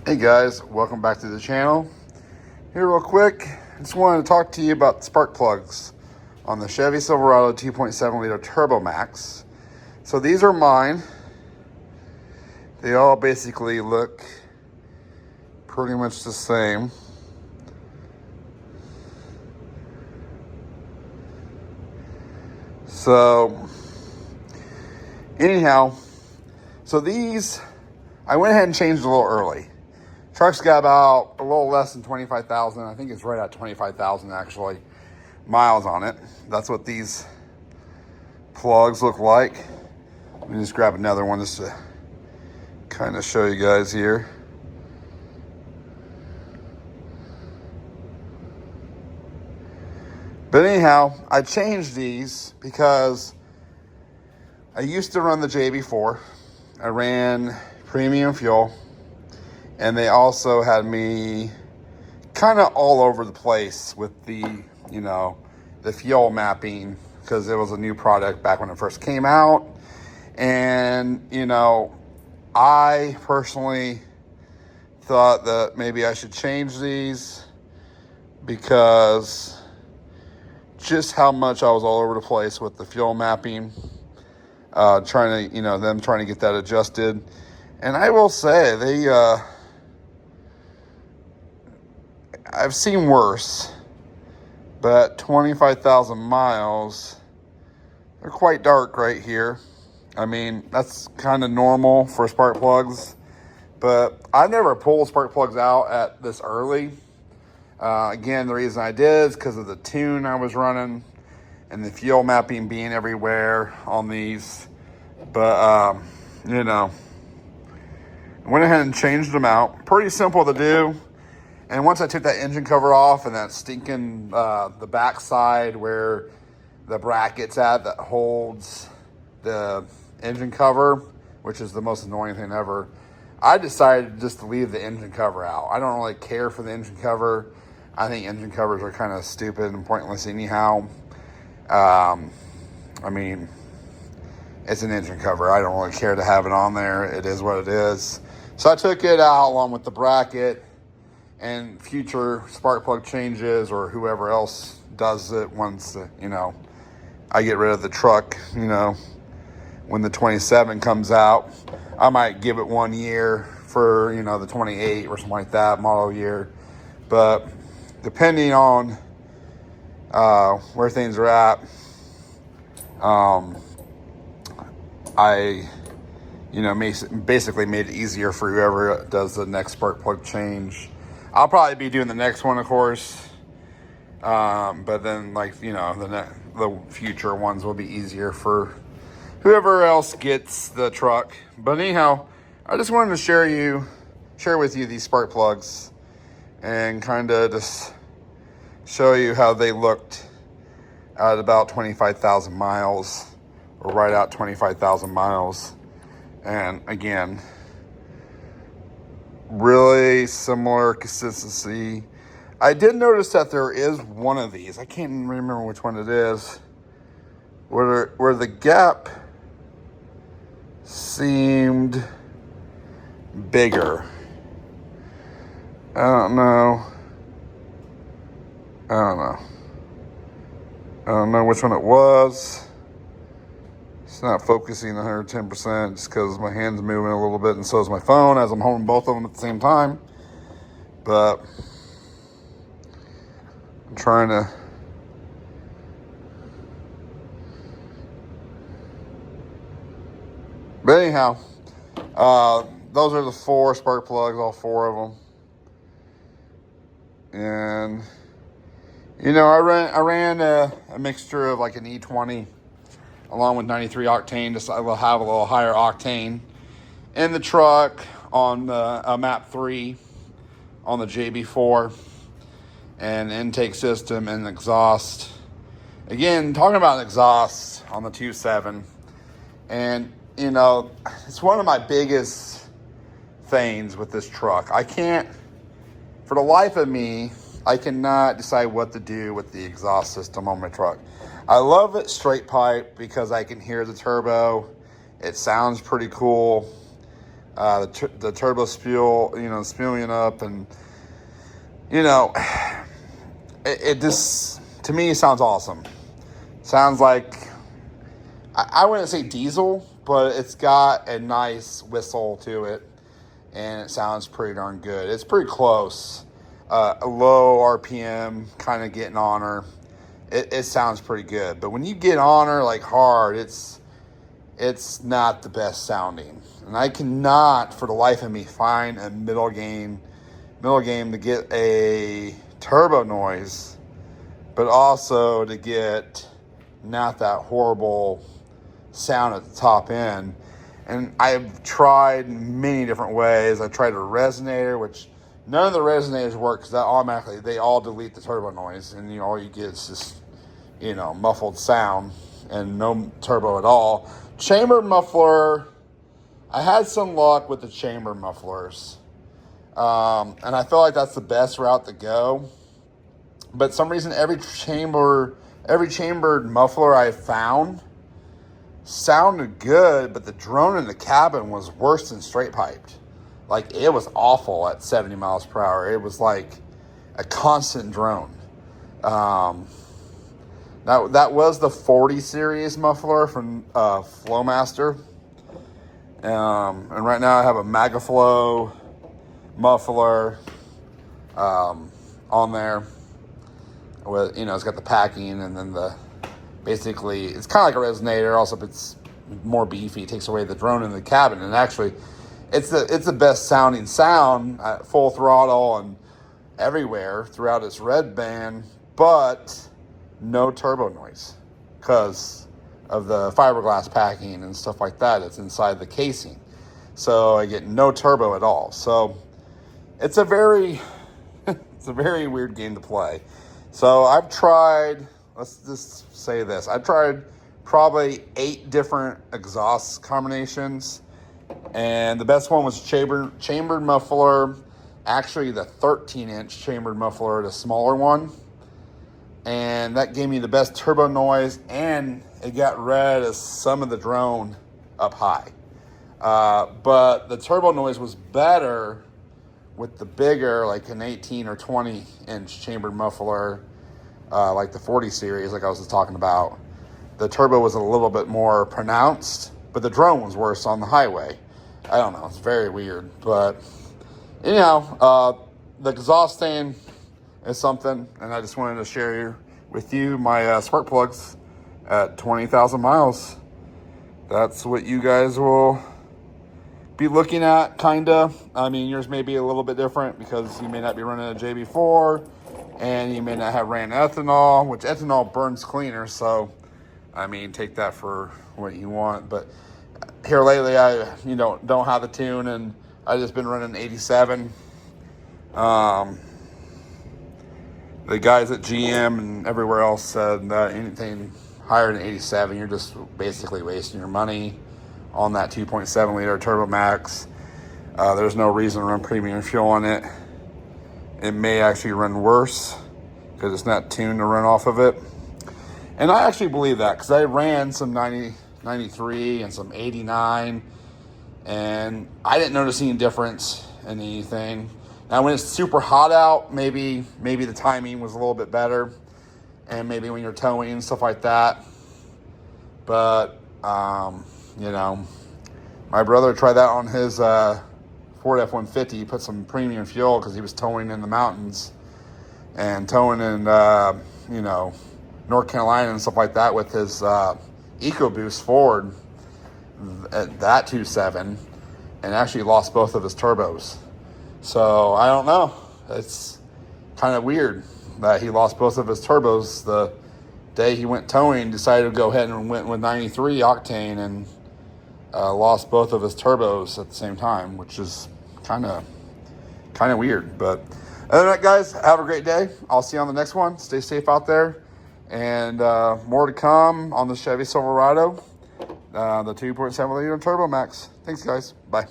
Hey guys, welcome back to the channel. Here real quick, I just wanted to talk to you about the spark plugs on the Chevy Silverado 2.7 liter Turbo Max. So these are mine. They all basically look pretty much the same. So anyhow, these, I went ahead and changed a little early. Truck's got about a little less than 25,000. I think it's right at 25,000 actually miles on it. That's what these plugs look like. Let me just grab another one just to kind of show you guys here. But anyhow, I changed these because I used to run the JB4. I ran premium fuel. And they also had me kind of all over the place with the, the fuel mapping, because it was a new product back when it first came out. And, I personally thought that maybe I should change these because just how much I was all over the place with the fuel mapping, trying to get that adjusted. And I will say, I've seen worse, but 25,000 miles, they're quite dark right here. I mean, that's kind of normal for spark plugs, but I never pulled spark plugs out at this early. Again, the reason I did is because of the tune I was running and the fuel mapping being everywhere on these. But, I went ahead and changed them out. Pretty simple to do. And once I took that engine cover off and that stinking, the back side where the bracket's at that holds the engine cover, which is the most annoying thing ever, I decided just to leave the engine cover out. I don't really care for the engine cover. I think engine covers are kind of stupid and pointless anyhow. I mean, it's an engine cover. I don't really care to have it on there. It is what it is. So I took it out along with the bracket. And future spark plug changes, or whoever else does it once, I get rid of the truck, when the 27 comes out, I might give it 1 year for, the 28 or something like that model year. But depending on where things are at, I, basically made it easier for whoever does the next spark plug change. I'll probably be doing the next one, of course. But then, the future ones will be easier for whoever else gets the truck. But anyhow, I just wanted to share with you these spark plugs and kind of just show you how they looked at about 25,000 miles, or right at 25,000 miles. And again, really similar consistency. I did notice that there is one of these, I can't even remember which one it is, where the gap seemed bigger. I don't know which one it was. It's not focusing 110% just because my hand's moving a little bit, and so is my phone as I'm holding both of them at the same time. But I'm trying to But anyhow, those are the 4 spark plugs, all 4 of them. And I ran a mixture of like an E20 along with 93 octane, just I will have a little higher octane in the truck on the MAP 3 on the JB4, and intake system and exhaust. Again, talking about exhaust on the 2.7, and it's one of my biggest things with this truck. For the life of me, I cannot decide what to do with the exhaust system on my truck. I love it straight pipe because I can hear the turbo. It sounds pretty cool. The turbo spew, spewing up, and it just, to me, sounds awesome. Sounds like, I wouldn't say diesel, but it's got a nice whistle to it, and it sounds pretty darn good. It's pretty close. A low RPM, kind of getting on her. It sounds pretty good. But when you get on her like hard, it's not the best sounding. And I cannot, for the life of me, find a middle game to get a turbo noise, but also to get not that horrible sound at the top end. And I've tried many different ways. I tried a resonator, which none of the resonators work because they all delete the turbo noise, and all you get is just muffled sound and no turbo at all. Chambered muffler, I had some luck with the chambered mufflers, and I feel like that's the best route to go. But some reason every chambered muffler I found sounded good, but the drone in the cabin was worse than straight piped. Like, it was awful at 70 miles per hour. It was like a constant drone. That was the 40 series muffler from Flowmaster. And right now I have a MagaFlow muffler on there. With, it's got the packing, and then basically it's kind of like a resonator. Also, it's more beefy. It takes away the drone in the cabin, and actually it's the best sounding sound at full throttle and everywhere throughout its red band, but no turbo noise because of the fiberglass packing and stuff like that that's inside the casing. So I get no turbo at all. So it's a very weird game to play. So I've tried, let's just say this, I've tried probably 8 different exhaust combinations, and the best one was chambered muffler, actually the 13-inch chambered muffler, the smaller one, and that gave me the best turbo noise, and it got rid of some of the drone up high. But the turbo noise was better with the bigger, like an 18 or 20-inch chambered muffler, like the 40 series, like I was just talking about. The turbo was a little bit more pronounced, but the drone was worse on the highway. I don't know. It's very weird. But, the exhaust stand is something, and I just wanted to share with you my spark plugs at 20,000 miles. That's what you guys will be looking at, kind of. I mean, yours may be a little bit different because you may not be running a JB4, and you may not have ran ethanol, which ethanol burns cleaner. So, I mean, take that for what you want. But here lately, I don't have the tune, and I just been running 87. The guys at GM and everywhere else said that anything higher than 87, you're just basically wasting your money on that 2.7 liter Turbo Max. There's no reason to run premium fuel on it. It may actually run worse because it's not tuned to run off of it. And I actually believe that because I ran some 93 and some 89, and I didn't notice any difference in anything. Now, when it's super hot out, maybe the timing was a little bit better, and maybe when you're towing and stuff like that. But, my brother tried that on his Ford F-150. He put some premium fuel because he was towing in the mountains and towing in, North Carolina and stuff like that with his EcoBoost Ford at that 2.7, and actually lost both of his turbos. So I don't know. It's kind of weird that he lost both of his turbos the day he went towing, decided to go ahead and went with 93 octane and lost both of his turbos at the same time, which is kind of weird. But other than that, guys, have a great day. I'll see you on the next one. Stay safe out there. And more to come on the Chevy Silverado, the 2.7 liter Turbo Max. Thanks, guys. Bye.